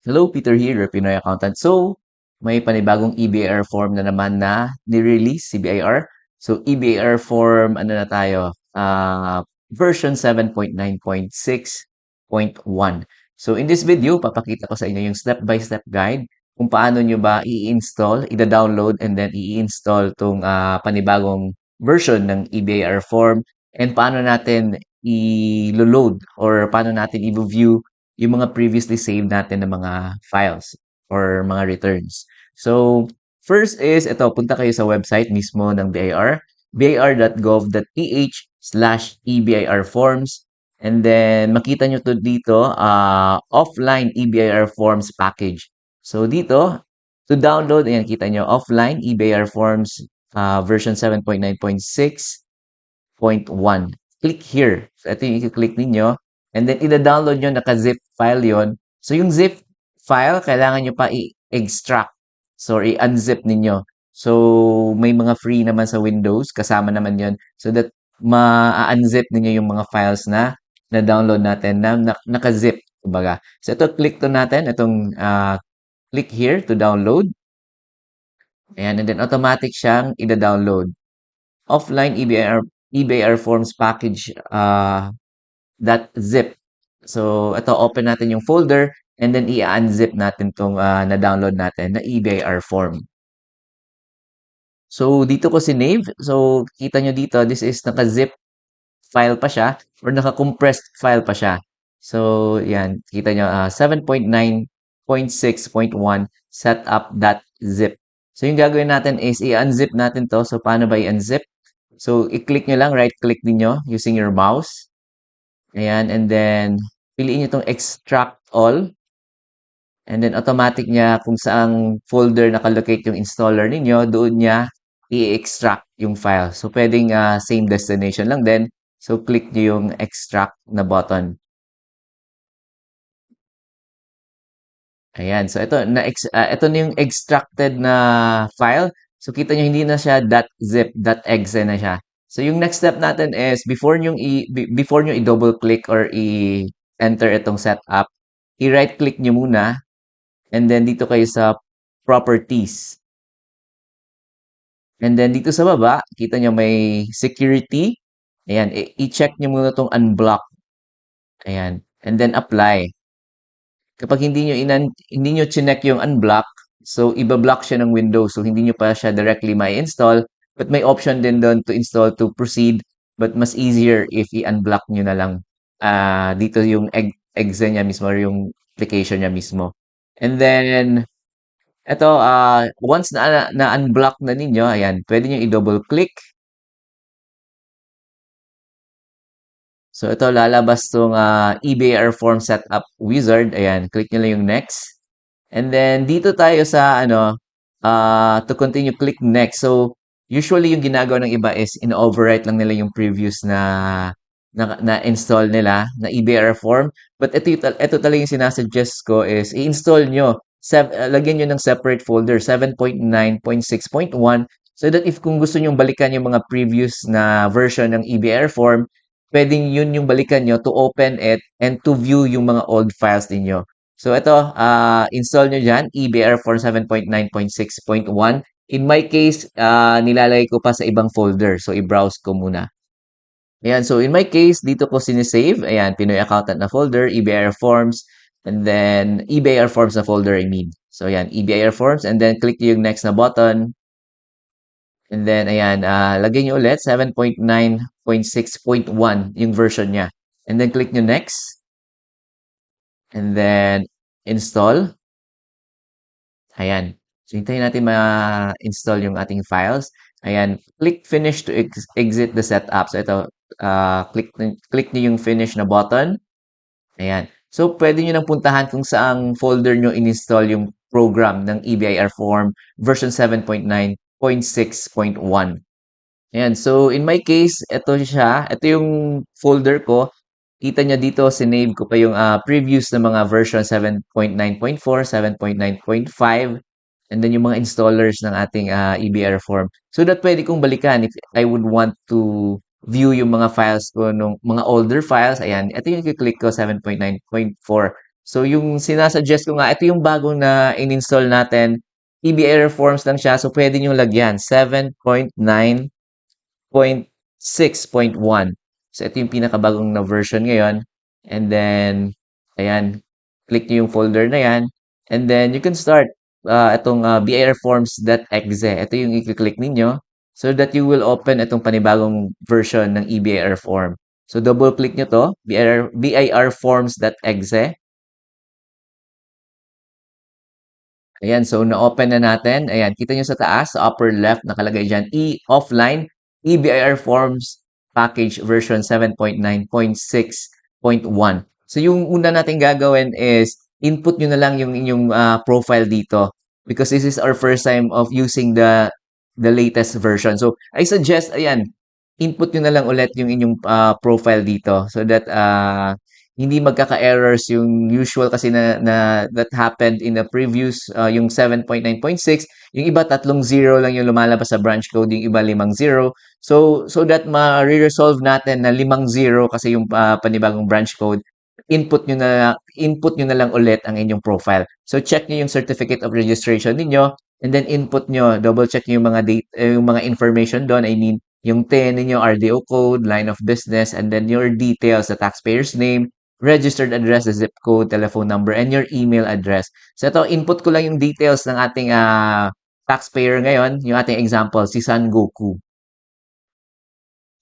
Hello, Peter here, your Pinoy accountant. So, may panibagong EBIR form na naman na ni-release si BIR. So, EBIR form, ano na tayo? Version 7.9.6.1. So, in this video, papakita ko sa inyo yung step-by-step guide kung paano nyo ba i-install, i-download, and then i-install tong panibagong version ng EBIR form and paano natin i-load or paano natin i-view yung mga previously saved natin na mga files or mga returns. So, first is, ito, punta kayo sa website mismo ng BIR, bir.gov.ph/ebir forms. And then, makita nyo to dito, offline EBIR forms package. So, dito, to download, ayan, kita nyo, offline EBIR forms version 7.9.6.1. Click here. So, ito yung i-click ninyo. And then, ida-download nyo, naka-zip file yon. So, yung zip file, kailangan nyo pa i-extract. So, i-unzip ninyo. So, may mga free naman sa Windows. Kasama naman yon. So, that ma-unzip ninyo yung mga files na na-download natin na naka-zip. Kumbaga. So, ito, click to natin. Itong click here to download. Ayan. And then, automatic siyang ida-download. Offline EBIR forms package .zip. So, ito, open natin yung folder and then i-unzip natin itong na-download natin na EBIR form. So, dito ko sinave. So, kita nyo dito, this is naka-zip file pa siya or naka-compressed file pa siya. So, yan, kita nyo, 7.9.6.1 setup.zip. So, yung gagawin natin is i-unzip natin to. So, paano ba i-unzip? So, i-click nyo lang, right-click ninyo using your mouse. Ayan, and then, piliin nyo itong extract all. And then, automatic niya kung saang folder nakalocate yung installer ninyo, doon niya i-extract yung file. So, pwedeng same destination lang din. So, click nyo yung extract na button. Ayan. So, ito na yung extracted na file. So, kita nyo hindi na siya .zip, .exe na siya. So, yung next step natin is before nyo i-double click or i-enter itong setup, i-right click nyo muna and then dito kayo sa properties. And then dito sa baba, kita nyo may security. Ayan, i-check nyo muna itong unblock. Ayan. And then apply. Kapag hindi nyo chinek yung unblock, so iba-block siya ng Windows. So hindi nyo pa siya directly ma-install. But may option din doon to install to proceed. But mas easier if i-unblock nyo na lang dito yung exe niya mismo or yung application niya mismo. And then, ito, once na-unblock na ninyo, ayan, pwede nyo i-double click. So, ito, lalabas tong EBIR form setup wizard. Ayan, click nyo lang yung next. And then, dito tayo sa, to continue, click next. So, usually yung ginagawa ng iba is in-overwrite lang nila yung previous na install nila na EBIR form. But ito talaga yung sinasuggest ko is i-install nyo. Lagyan nyo ng separate folder, 7.9.6.1 so that if kung gusto nyo balikan yung mga previous na version ng EBIR form, pwedeng yun yung balikan nyo to open it and to view yung mga old files ninyo. So ito, install nyo dyan, EBR form 7.9.6.1. In my case, nilalagay ko pa sa ibang folder. So i-browse ko muna. Ayan, so in my case, dito ko sinisave. Ayan, Pinoy Accountant na folder, EBIR Forms, and then EBIR Forms na folder I mean. So ayan, EBIR Forms, and then click yung next na button. And then, ayan, lagay nyo ulit, 7.9.6.1 yung version niya. And then, click nyo next. And then, install. Ayan. So, hintayin natin ma-install yung ating files. Ayan, click finish to exit the setup. So, ito, click nyo yung finish na button. Ayan. So, pwede nyo nang puntahan kung saang folder nyo in-install yung program ng EBIR form version 7.9.6.1. Ayan. So, in my case, ito siya. Ito yung folder ko. Kita niya dito, sinave ko pa yung previous na mga version 7.9.4, 7.9.5, and then yung mga installers ng ating EBR form. So that pwede kong balikan if I would want to view yung mga files ko nung mga older files. Ayan, ito yung i-click ko, 7.9.4. So yung sinasuggest ko nga, ito yung bagong na in-install natin. EBA reforms lang siya. So pwede nyo lagyan 7.9.6.1. So ito yung pinakabagong na version ngayon. And then, ayan, click nyo yung folder na yan. And then you can start itong BA reforms.exe. Ito yung i-click ninyo so that you will open itong panibagong version ng EBA reform. So double click nyo to, BIR forms.exe. Ayan, so na-open na natin. Ayan, kita nyo sa taas, sa upper left, nakalagay dyan, offline, EBIR Forms Package version 7.9.6.1. So yung una natin gagawin is input nyo na lang yung inyong profile dito because this is our first time of using the latest version. So I suggest, ayan, input nyo na lang ulit yung inyong profile dito so that hindi magkaka-errors yung usual kasi na that happened in the previous yung 7.9.6 yung iba tatlong zero lang yung lumalabas sa branch code yung iba limang zero so that ma-resolve natin na limang zero kasi yung panibagong branch code input nyo na lang ulit ang inyong profile so check nyo yung certificate of registration ninyo and then input nyo double check nyo yung mga date yung mga information doon I mean yung TIN ninyo, RDO code, line of business, and then your details, the taxpayer's name, registered address, the zip code, telephone number, and your email address. So ito, input ko lang yung details ng ating taxpayer ngayon, yung ating example, si San Goku.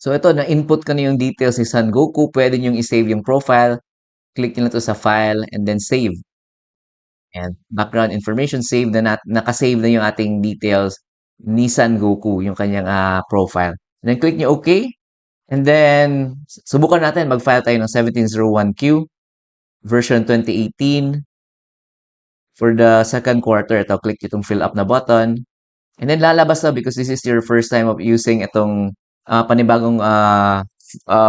So ito, na-input ko na yung details ni San Goku, pwede nyo i-save yung profile, click nyo na to sa file, and then save. And background information, save na nakasave na yung ating details ni San Goku, yung kanyang profile. And then click nyo OK, and then subukan natin, mag-file tayo ng 1701Q, version 2018, for the second quarter, ito, click itong fill up na button. And then lalabas na because this is your first time of using itong panibagong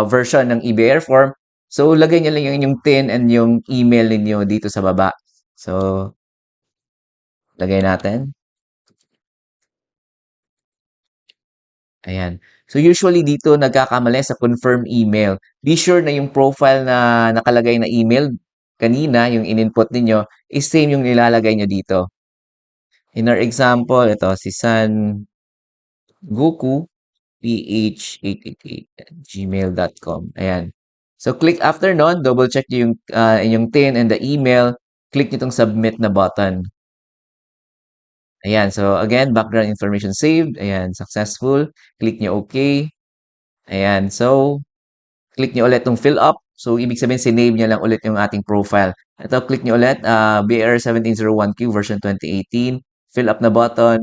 version ng EBR form. So, lagay niyo lang yung inyong TIN and yung email ninyo dito sa baba. So, lagay natin. Ayan. So, usually dito nagkakamali sa confirm email. Be sure na yung profile na nakalagay na email kanina, yung in-input ninyo, is same yung nilalagay nyo dito. In our example, ito, si San Goku ph888@gmail.com. Ayan. So, click after nun, double check nyo yung inyong TIN and the email. Click nyo itong submit na button. Ayan. So, again, background information saved. Ayan, successful. Click nyo OK. Ayan. So, click nyo ulit itong fill up. So, ibig sabihin, sinave nyo lang ulit yung ating profile. Ito, click nyo ulit, BR1701Q version 2018. Fill up na button.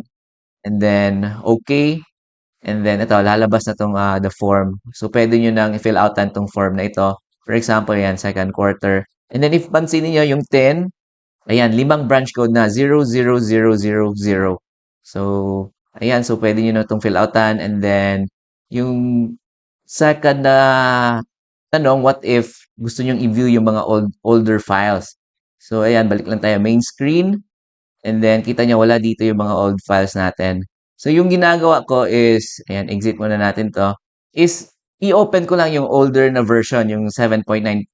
And then, OK. And then ito, lalabas na tong the form. So, pwede nyo nang i-fill outan tong form na ito. For example, yan, second quarter. And then, if pansin niyo yung 10, ayan, limang branch code na 00000. So, ayan, so pwede nyo na itong fill outan. And then, yung second na tanong, what if gusto nyo i-view yung mga older files? So, ayan, balik lang tayo main screen. And then, kita niya wala dito yung mga old files natin. So, yung ginagawa ko is, ayan, exit muna natin to, is i-open ko lang yung older na version, yung 7.9.5.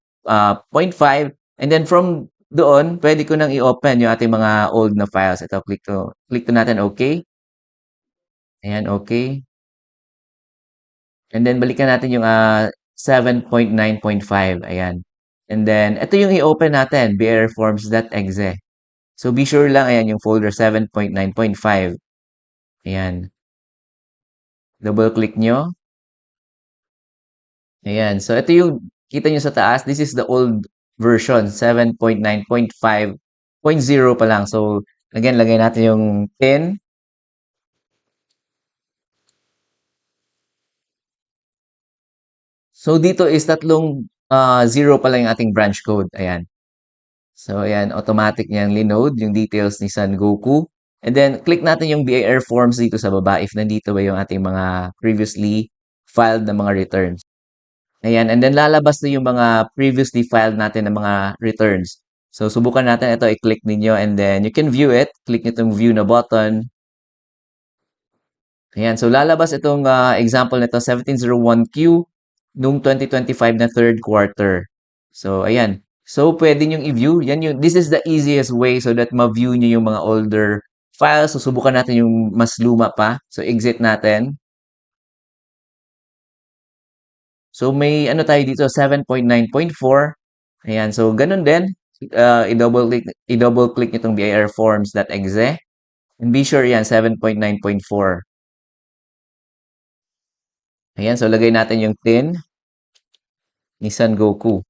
And then, from doon, pwede ko nang i-open yung ating mga old na files. Ito, click to natin, okay. Ayan, okay. And then, balikan natin yung 7.9.5. Ayan. And then, ito yung i-open natin, bearforms.exe. So, be sure lang, ayan, yung folder 7.9.5. Ayan. Double click nyo. Ayan. So, ito yung kita nyo sa taas. This is the old version, 7.9.5.0 pa lang. So, again, lagay natin yung pin. So, dito is tatlong zero pa lang yung ating branch code. Ayan. So, ayan, automatic niyang linode yung details ni San Goku. And then, click natin yung BIR forms dito sa baba if nandito ba yung ating mga previously filed na mga returns. Ayan, and then lalabas na yung mga previously filed natin na mga returns. So, subukan natin ito, i-click ninyo and then you can view it. Click nyo itong view na button. Ayan, so lalabas itong example nito, 1701Q nung 2025 na third quarter. So, ayan. So, pwede nyong i-view. This is the easiest way so that ma-view nyo yung mga older files. So, subukan natin yung mas luma pa. So, exit natin. So, may ano tayo dito, 7.9.4. Ayan. So, ganun din. I-double click nyo itong birforms.exe. And be sure yan, 7.9.4. Ayan. So, lagay natin yung tin ni Son Goku.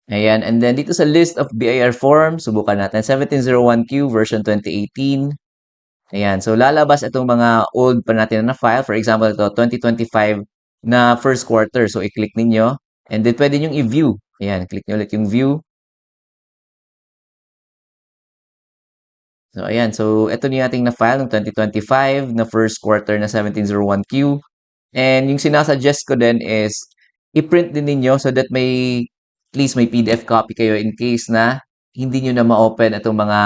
Ayan. And then, dito sa list of BIR forms, subukan natin. 1701Q version 2018. Ayan. So, lalabas itong mga old pa natin na file. For example, ito, 2025 na first quarter. So, i-click ninyo. And then, pwede nyong i-view. Ayan. Click nyo ulit yung view. So, ayan. So, ito na ating na-file ng 2025 na first quarter na 1701Q. And yung sinasuggest ko din is i-print din ninyo so that at least may PDF copy kayo in case na hindi nyo na ma-open itong mga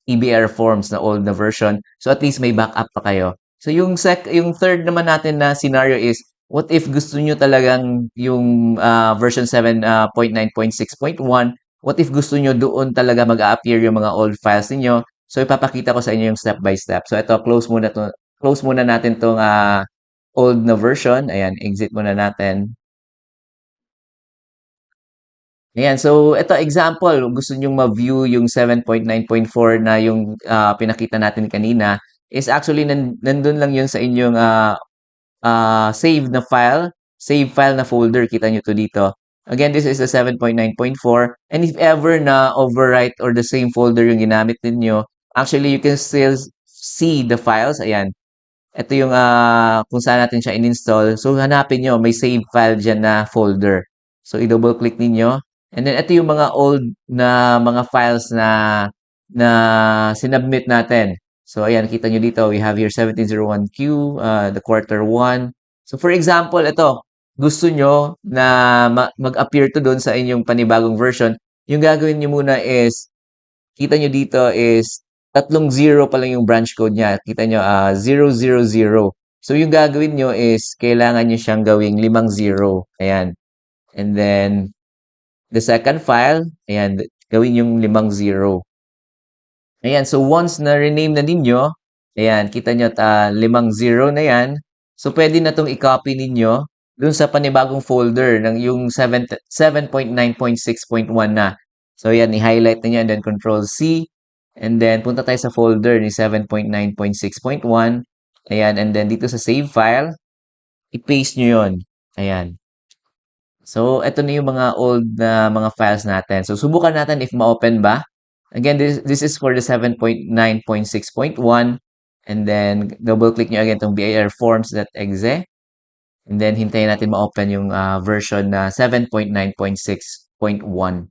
EBR forms na old na version. So at least may backup pa kayo. So yung third naman natin na scenario is what if gusto nyo talagang yung version 7.9.6.1, what if gusto nyo doon talaga mag-a-appear yung mga old files niyo? So ipapakita ko sa inyo yung step by step. So ito, close muna natin tong old na version. Ayan, exit muna natin. Ayan, so ito example, gusto nyong ma-view yung 7.9.4 na yung pinakita natin kanina is actually nandun lang yun sa inyong save file na folder. Kita nyo to dito. Again, this is the 7.9.4 and if ever na overwrite or the same folder yung ginamit ninyo, actually you can still see the files. Ayan, ito yung kung saan natin siya in-install. So, hanapin nyo, may save file dyan na folder. So, i-double click ninyo. And then, ito yung mga old na mga files na sinubmit natin. So, ayan, kita nyo dito, we have here 1701Q, the quarter 1. So, for example, ito, gusto nyo na mag-appear to doon sa inyong panibagong version. Yung gagawin nyo muna is, kita nyo dito is tatlong zero pa lang yung branch code niya. Kita nyo, 000. So, yung gagawin nyo is kailangan nyo siyang gawing 5 0. Ayan. And then, the second file, ayan, gawin yung 5 0. Ayan. So, once na rename na ninyo, ayan, kita nyo, 5 0 na yan. So, pwede na itong i-copy ninyo dun sa panibagong folder ng yung 7.9.6.1 na. So, yan, i-highlight na yan, then Control C. And then, punta tayo sa folder ni 7.9.6.1. Ayan, and then dito sa save file, i-paste nyo yun. Ayan. So, ito na yung mga old na mga files natin. So, subukan natin if ma-open ba. Again, this is for the 7.9.6.1. And then, double-click nyo again itong birforms.exe. And then, hintayin natin ma-open yung version na 7.9.6.1.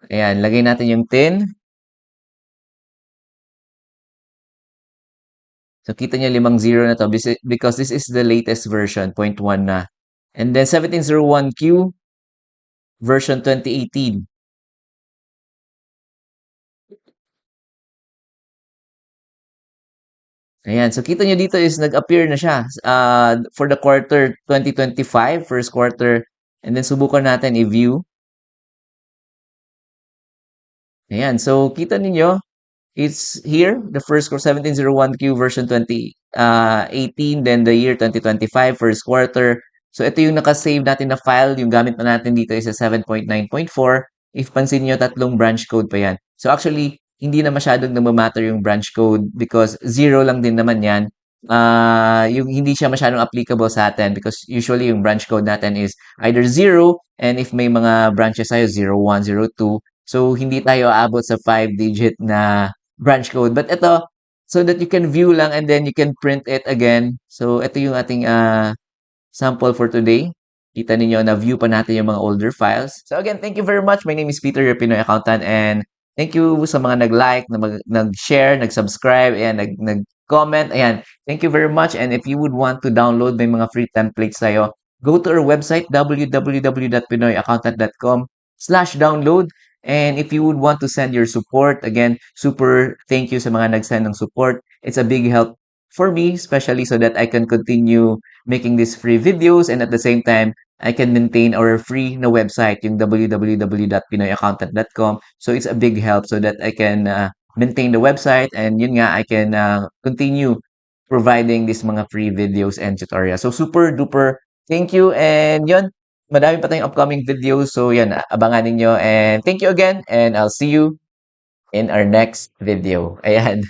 Ayan, lagay natin yung tin. So, kita niyo 5 0 na to because this is the latest version, 0.1 na. And then 1701Q, version 2018. Ayan, so kita niyo dito is nag-appear na siya for the quarter 2025, first quarter. And then subukan natin i-view. Ayan, so kita niyo it's here, the first quarter 1701Q version 2018, then the year 2025, first quarter. So, ito yung nakasave natin na file. Yung gamit pa natin dito is sa 7.9.4. If pansin nyo, tatlong branch code pa yan. So, actually, hindi na masyadong nagmamatter yung branch code because zero lang din naman yan. Yung hindi siya masyadong applicable sa atin because usually yung branch code natin is either zero and if may mga branches tayo, 01, 02. So, hindi tayo aabot sa 5-digit na branch code. But ito, so that you can view lang and then you can print it again. So, ito yung ating sample for today. Kita ninyo na view pa natin yung mga older files. So again, thank you very much. My name is Peter, your Pinoy accountant, and thank you sa mga nag-like, nag-share, nag-subscribe, and nag-comment. Ayan, thank you very much. And if you would want to download may mga free templates tayo, go to our website, www.pinoyaccountant.com/download. And if you would want to send your support, again, super thank you sa mga nag-send ng support. It's a big help for me, especially so that I can continue making these free videos and at the same time, I can maintain our free na website, yung www.pinoyaccountant.com. So it's a big help so that I can maintain the website and yun nga, I can continue providing these mga free videos and tutorials. So super duper thank you and yun, madami pa tayong upcoming videos. So yan, abangan ninyo and thank you again and I'll see you in our next video. Ayan.